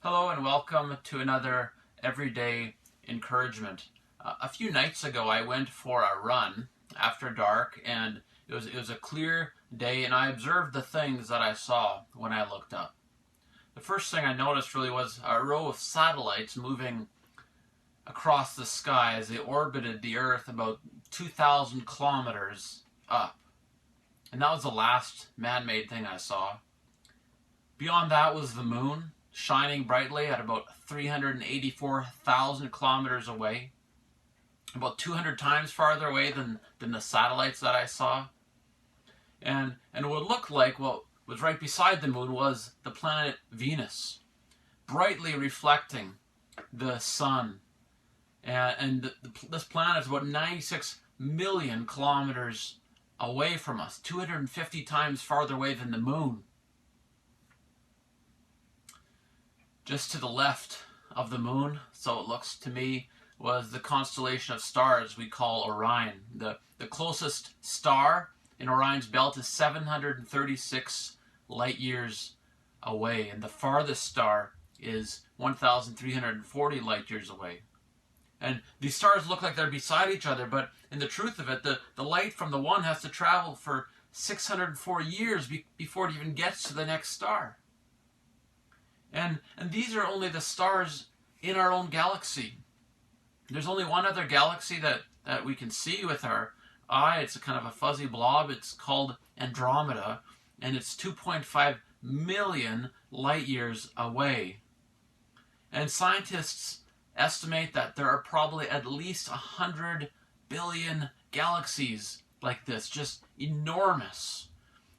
Hello and welcome to another Everyday Encouragement. A few nights ago I went for a run after dark, and it was a clear day, and I observed the things that I saw when I looked up. The first thing I noticed really was a row of satellites moving across the sky as they orbited the Earth about 2,000 kilometers up. And that was the last man-made thing I saw. Beyond that was the moon, shining brightly at about 384,000 kilometers away, about 200 times farther away than the satellites that I saw. And what looked like what was right beside the moon was the planet Venus, brightly reflecting the sun. This planet is about 96 million kilometers away from us, 250 times farther away than the moon. Just to the left of the moon, so it looks to me, was the constellation of stars we call Orion. The closest star in Orion's belt is 736 light years away, and the farthest star is 1,340 light years away. And these stars look like they're beside each other, but in the truth of it, the light from the one has to travel for 604 years before it even gets to the next star. And these are only the stars in our own galaxy. There's only one other galaxy that we can see with our eye. It's a kind of a fuzzy blob. It's called Andromeda, and it's 2.5 million light years away. And scientists estimate that there are probably at least 100 billion galaxies like this, just enormous.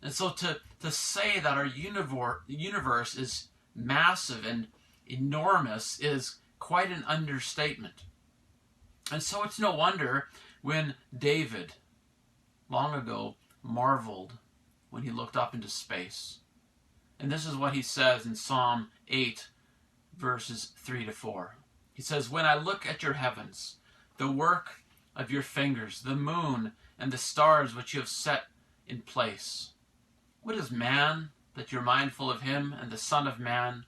And so to say that our universe is massive and enormous is quite an understatement. And so it's no wonder when David, long ago, marveled when he looked up into space. And this is what he says in Psalm 8, verses 3 to 4. He says, "When I look at your heavens, the work of your fingers, the moon and the stars which you have set in place. What is man that you're mindful of him, and the Son of Man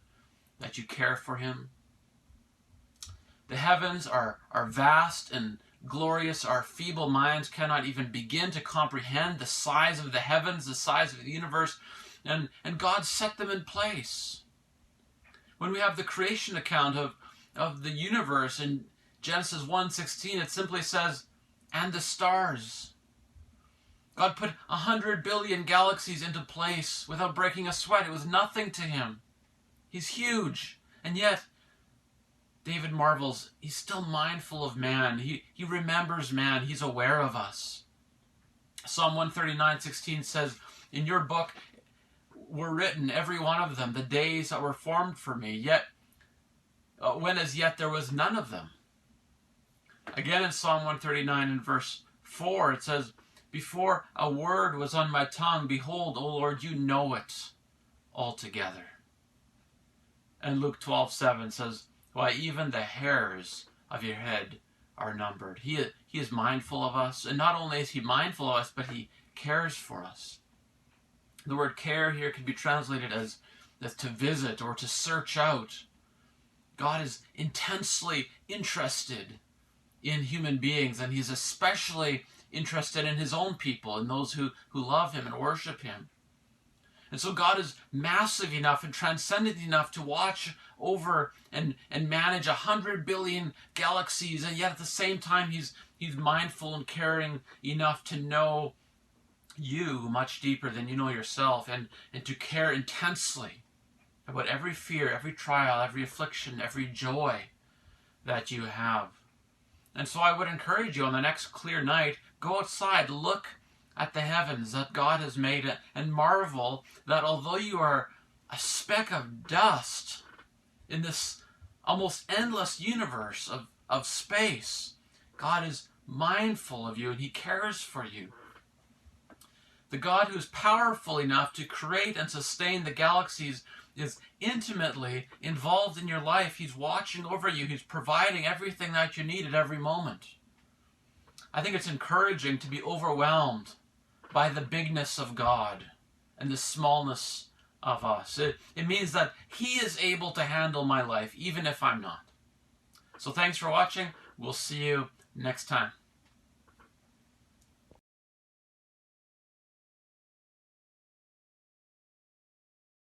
that you care for him? The heavens are vast and glorious. Our feeble minds cannot even begin to comprehend the size of the heavens, the size of the universe, and God set them in place." When we have the creation account of the universe in Genesis 1:16, it simply says, "and the stars." God put 100 billion galaxies into place without breaking a sweat. It was nothing to him. He's huge. And yet, David marvels, he's still mindful of man. He remembers man. He's aware of us. Psalm 139:16 says, "In your book were written, every one of them, the days that were formed for me, yet when as yet there was none of them." Again in Psalm 139 and verse 4, it says, "Before a word was on my tongue, behold, O Lord, you know it altogether." And Luke 12:7 says, "Why, even the hairs of your head are numbered." He is mindful of us, and not only is he mindful of us, but he cares for us. The word care here can be translated as to visit or to search out. God is intensely interested in human beings, and he's especially interested in his own people and those who love him and worship him. And so God is massive enough and transcendent enough to watch over and manage 100 billion galaxies, and yet at the same time he's mindful and caring enough to know you much deeper than you know yourself, and to care intensely about every fear, every trial, every affliction, every joy that you have. And so I would encourage you on the next clear night, go outside, look at the heavens that God has made, and marvel that although you are a speck of dust in this almost endless universe of space, God is mindful of you and he cares for you. The God who is powerful enough to create and sustain the galaxies is intimately involved in your life. He's watching over you. He's providing everything that you need at every moment. I think it's encouraging to be overwhelmed by the bigness of God and the smallness of us. It means that He is able to handle my life, even if I'm not. So thanks for watching. We'll see you next time.